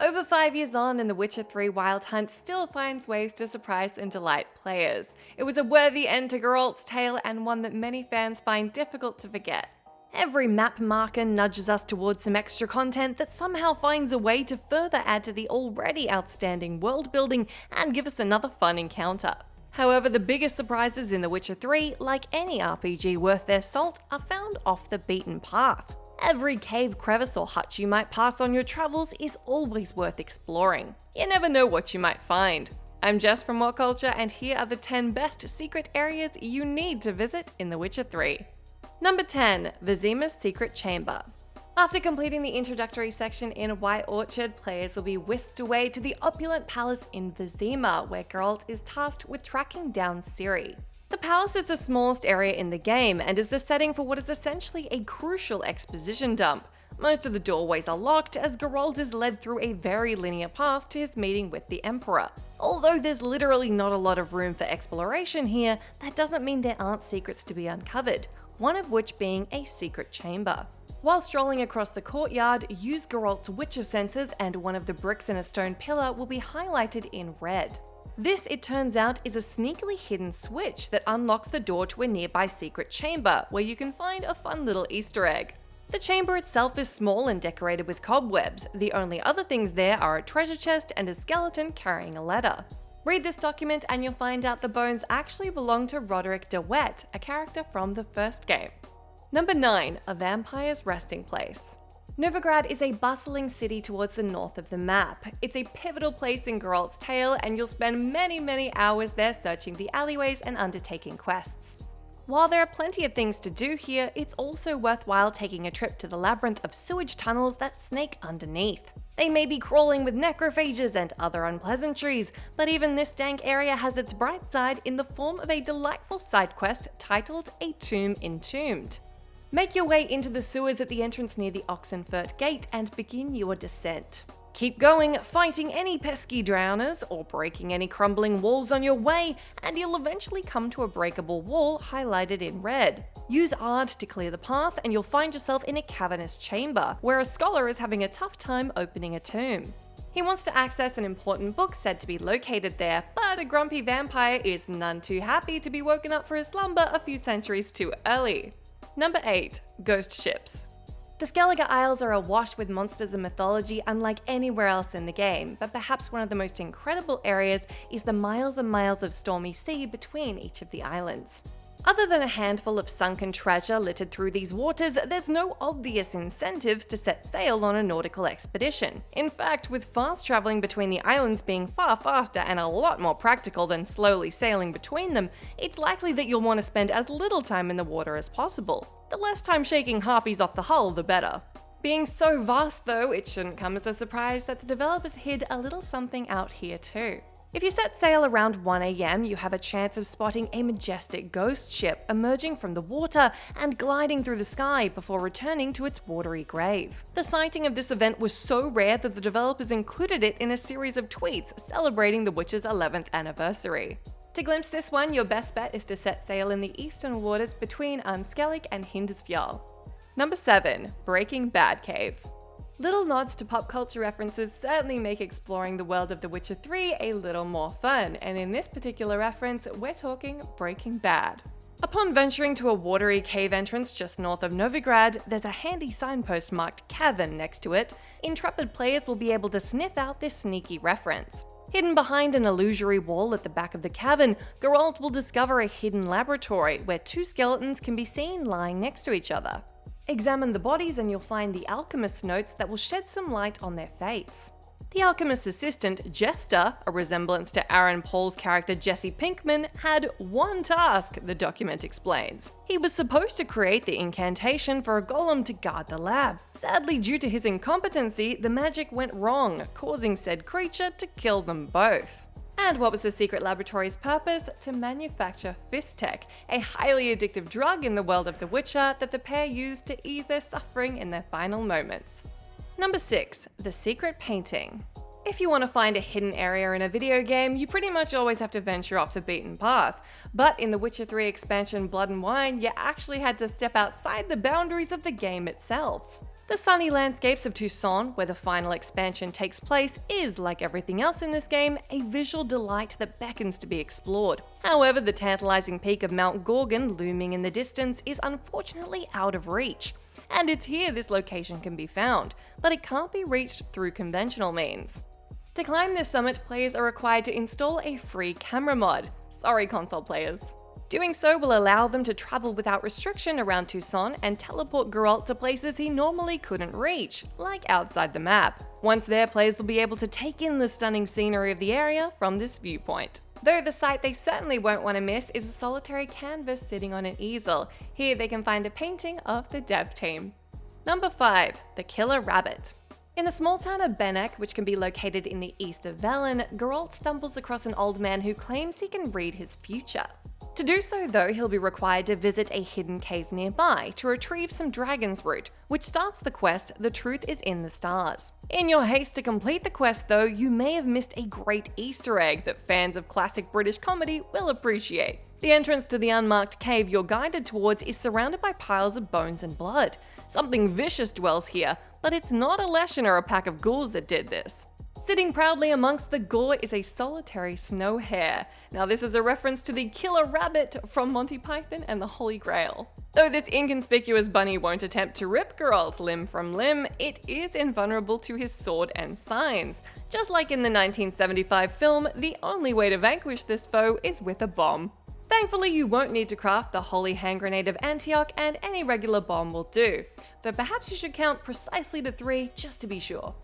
Over 5 years on, and The Witcher 3 Wild Hunt still finds ways to surprise and delight players. It was a worthy end to Geralt's tale and one that many fans find difficult to forget. Every map marker nudges us towards some extra content that somehow finds a way to further add to the already outstanding world building and give us another fun encounter. However, the biggest surprises in The Witcher 3, like any RPG worth their salt, are found off the beaten path. Every cave, crevice or hutch you might pass on your travels is always worth exploring. You never know what you might find. I'm Jess from WhatCulture, and here are the 10 best secret areas you need to visit in The Witcher 3. Number 10. Vizimas' Secret Chamber. After completing the introductory section in White Orchard, players will be whisked away to the opulent palace in Vizima, where Geralt is tasked with tracking down Ciri. The palace is the smallest area in the game and is the setting for what is essentially a crucial exposition dump. Most of the doorways are locked as Geralt is led through a very linear path to his meeting with the Emperor. Although there's literally not a lot of room for exploration here, that doesn't mean there aren't secrets to be uncovered, one of which being a secret chamber. While strolling across the courtyard, use Geralt's Witcher senses and one of the bricks in a stone pillar will be highlighted in red. This, it turns out, is a sneakily hidden switch that unlocks the door to a nearby secret chamber, where you can find a fun little Easter egg. The chamber itself is small and decorated with cobwebs. The only other things there are a treasure chest and a skeleton carrying a letter. Read this document and you'll find out the bones actually belong to Roderick de Wet, a character from the first game. Number 9. A Vampire's Resting Place. Novigrad is a bustling city towards the north of the map. It's a pivotal place in Geralt's tale, and you'll spend many hours there searching the alleyways and undertaking quests. While there are plenty of things to do here, it's also worthwhile taking a trip to the labyrinth of sewage tunnels that snake underneath. They may be crawling with necrophages and other unpleasantries, but even this dank area has its bright side in the form of a delightful side quest titled A Tomb Entombed. Make your way into the sewers at the entrance near the Oxenfurt Gate and begin your descent. Keep going, fighting any pesky drowners or breaking any crumbling walls on your way, and you'll eventually come to a breakable wall highlighted in red. Use Ard to clear the path and you'll find yourself in a cavernous chamber, where a scholar is having a tough time opening a tomb. He wants to access an important book said to be located there, but a grumpy vampire is none too happy to be woken up for his slumber a few centuries too early. Number 8. Ghost Ships. The Skellige Isles are awash with monsters and mythology unlike anywhere else in the game, but perhaps one of the most incredible areas is the miles and miles of stormy sea between each of the islands. Other than a handful of sunken treasure littered through these waters, there's no obvious incentives to set sail on a nautical expedition. In fact, with fast traveling between the islands being far faster and a lot more practical than slowly sailing between them, it's likely that you'll want to spend as little time in the water as possible. The less time shaking harpies off the hull, the better. Being so vast though, it shouldn't come as a surprise that the developers hid a little something out here too. If you set sail around 1 AM, you have a chance of spotting a majestic ghost ship emerging from the water and gliding through the sky before returning to its watery grave. The sighting of this event was so rare that the developers included it in a series of tweets celebrating The Witcher's 11th anniversary. To glimpse this one, your best bet is to set sail in the eastern waters between Unskellig and Hindisfjall. Number 7. Breaking Bad Cave. Little nods to pop culture references certainly make exploring the world of The Witcher 3 a little more fun, and in this particular reference, we're talking Breaking Bad. Upon venturing to a watery cave entrance just north of Novigrad, there's a handy signpost marked Cavern next to it. Intrepid players will be able to sniff out this sneaky reference. Hidden behind an illusory wall at the back of the cavern, Geralt will discover a hidden laboratory where 2 skeletons can be seen lying next to each other. Examine the bodies and you'll find the alchemist's notes that will shed some light on their fates. The alchemist's assistant, Jester, a resemblance to Aaron Paul's character Jesse Pinkman, had one task, the document explains. He was supposed to create the incantation for a golem to guard the lab. Sadly, due to his incompetency, the magic went wrong, causing said creature to kill them both. And what was the secret laboratory's purpose? To manufacture Fistech, a highly addictive drug in the world of The Witcher that the pair used to ease their suffering in their final moments. Number 6. The Secret Painting. If you want to find a hidden area in a video game, you pretty much always have to venture off the beaten path. But in The Witcher 3 expansion Blood and Wine, you actually had to step outside the boundaries of the game itself. The sunny landscapes of Tucson, where the final expansion takes place, is, like everything else in this game, a visual delight that beckons to be explored. However, the tantalizing peak of Mount Gorgon looming in the distance is unfortunately out of reach. And it's here this location can be found, but it can't be reached through conventional means. To climb this summit, players are required to install a free camera mod. Sorry, console players. Doing so will allow them to travel without restriction around Tucson and teleport Geralt to places he normally couldn't reach, like outside the map. Once there, players will be able to take in the stunning scenery of the area from this viewpoint. Though the sight they certainly won't want to miss is a solitary canvas sitting on an easel. Here they can find a painting of the dev team. Number 5. The Killer Rabbit. In the small town of Benek, which can be located in the east of Velen, Geralt stumbles across an old man who claims he can read his future. To do so though, he'll be required to visit a hidden cave nearby to retrieve some dragon's root, which starts the quest The Truth is in the Stars. In your haste to complete the quest though, you may have missed a great Easter egg that fans of classic British comedy will appreciate. The entrance to the unmarked cave you're guided towards is surrounded by piles of bones and blood. Something vicious dwells here, but it's not a Leshen or a pack of ghouls that did this. Sitting proudly amongst the gore is a solitary snow hare. Now this is a reference to the killer rabbit from Monty Python and the Holy Grail. Though this inconspicuous bunny won't attempt to rip Geralt limb from limb, it is invulnerable to his sword and signs. Just like in the 1975 film, the only way to vanquish this foe is with a bomb. Thankfully, you won't need to craft the Holy Hand Grenade of Antioch, and any regular bomb will do. Though perhaps you should count precisely to 3 just to be sure.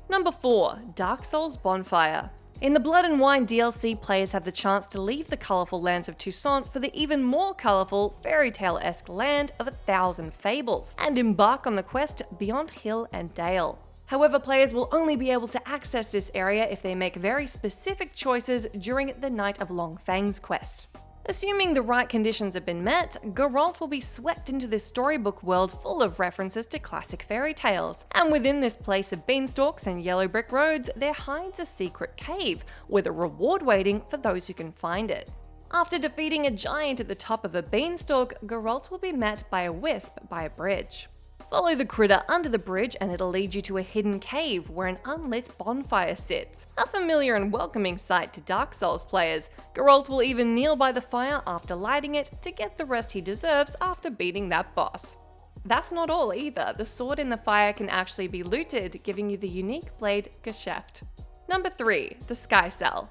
Number 4. Dark Souls Bonfire. In the Blood and Wine DLC, players have the chance to leave the colourful lands of Tucson for the even more colourful, fairy tale-esque land of 1,000 Fables, and embark on the quest beyond hill and dale. However, players will only be able to access this area if they make very specific choices during the Night of Long Fangs quest. Assuming the right conditions have been met, Geralt will be swept into this storybook world full of references to classic fairy tales. And within this place of beanstalks and yellow brick roads, there hides a secret cave, with a reward waiting for those who can find it. After defeating a giant at the top of a beanstalk, Geralt will be met by a wisp by a bridge. Follow the critter under the bridge and it'll lead you to a hidden cave where an unlit bonfire sits. A familiar and welcoming sight to Dark Souls players. Geralt will even kneel by the fire after lighting it to get the rest he deserves after beating that boss. That's not all either. The sword in the fire can actually be looted, giving you the unique blade Geschäft. Number 3. The Sky Cell.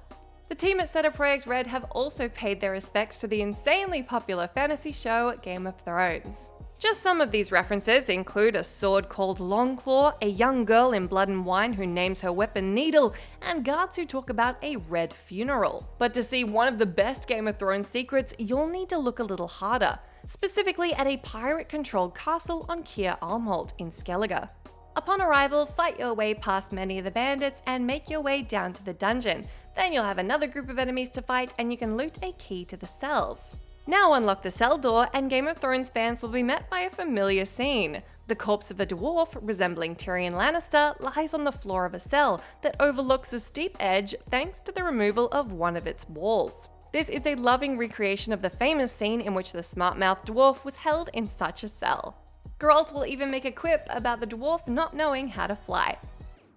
The team at CD Projekt Red have also paid their respects to the insanely popular fantasy show Game of Thrones. Just some of these references include a sword called Longclaw, a young girl in Blood and Wine who names her weapon Needle, and guards who talk about a red funeral. But to see one of the best Game of Thrones secrets, you'll need to look a little harder, specifically at a pirate-controlled castle on Keir Almholt in Skellige. Upon arrival, fight your way past many of the bandits and make your way down to the dungeon. Then you'll have another group of enemies to fight and you can loot a key to the cells. Now unlock the cell door and Game of Thrones fans will be met by a familiar scene. The corpse of a dwarf, resembling Tyrion Lannister, lies on the floor of a cell that overlooks a steep edge thanks to the removal of one of its walls. This is a loving recreation of the famous scene in which the smart-mouthed dwarf was held in such a cell. Geralt will even make a quip about the dwarf not knowing how to fly.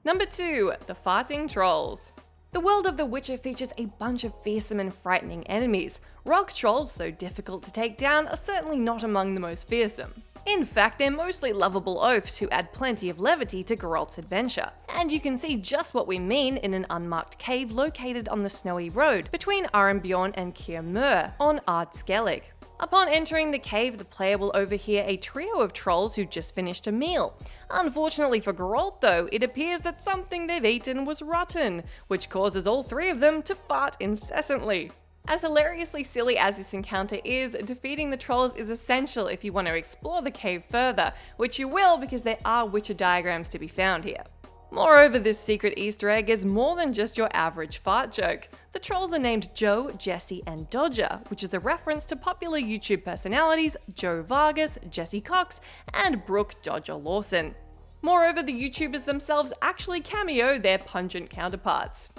Number 2. The Farting Trolls. The world of The Witcher features a bunch of fearsome and frightening enemies. Rock trolls, though difficult to take down, are certainly not among the most fearsome. In fact, they're mostly lovable oafs who add plenty of levity to Geralt's adventure. And you can see just what we mean in an unmarked cave located on the snowy road between Arenbjorn and Keir Mur on Ard Skellig. Upon entering the cave, the player will overhear a trio of trolls who just finished a meal. Unfortunately for Geralt though, it appears that something they've eaten was rotten, which causes all 3 of them to fart incessantly. As hilariously silly as this encounter is, defeating the trolls is essential if you want to explore the cave further, which you will because there are Witcher diagrams to be found here. Moreover, this secret Easter egg is more than just your average fart joke. The trolls are named Joe, Jesse, and Dodger, which is a reference to popular YouTube personalities Joe Vargas, Jesse Cox, and Brooke Dodger Lawson. Moreover, the YouTubers themselves actually cameo their pungent counterparts.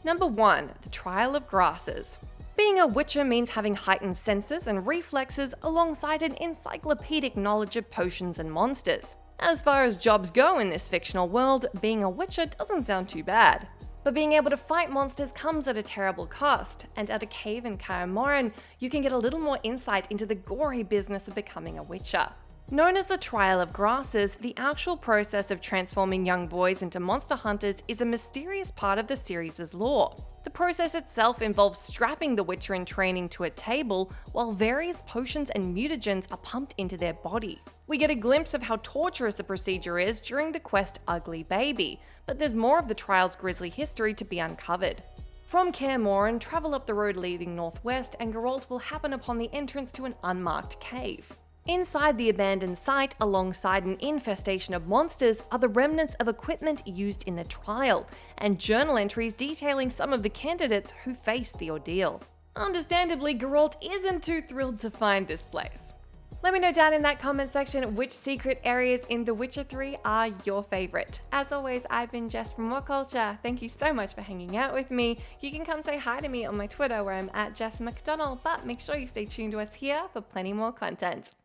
Number 1. The Trial of Grasses. Being a Witcher means having heightened senses and reflexes alongside an encyclopedic knowledge of potions and monsters. As far as jobs go in this fictional world, being a witcher doesn't sound too bad. But being able to fight monsters comes at a terrible cost, and at a cave in Kaer Morhen, you can get a little more insight into the gory business of becoming a witcher. Known as the Trial of Grasses, the actual process of transforming young boys into monster hunters is a mysterious part of the series' lore. The process itself involves strapping the witcher in training to a table while various potions and mutagens are pumped into their body. We get a glimpse of how torturous the procedure is during the quest Ugly Baby, but there's more of the trial's grisly history to be uncovered. From Kaer Morhen, travel up the road leading northwest and Geralt will happen upon the entrance to an unmarked cave. Inside the abandoned site, alongside an infestation of monsters, are the remnants of equipment used in the trial, and journal entries detailing some of the candidates who faced the ordeal. Understandably, Geralt isn't too thrilled to find this place. Let me know down in that comment section which secret areas in The Witcher 3 are your favorite. As always, I've been Jess from WhatCulture. Thank you so much for hanging out with me. You can come say hi to me on my Twitter where I'm at Jess McDonald, but make sure you stay tuned to us here for plenty more content.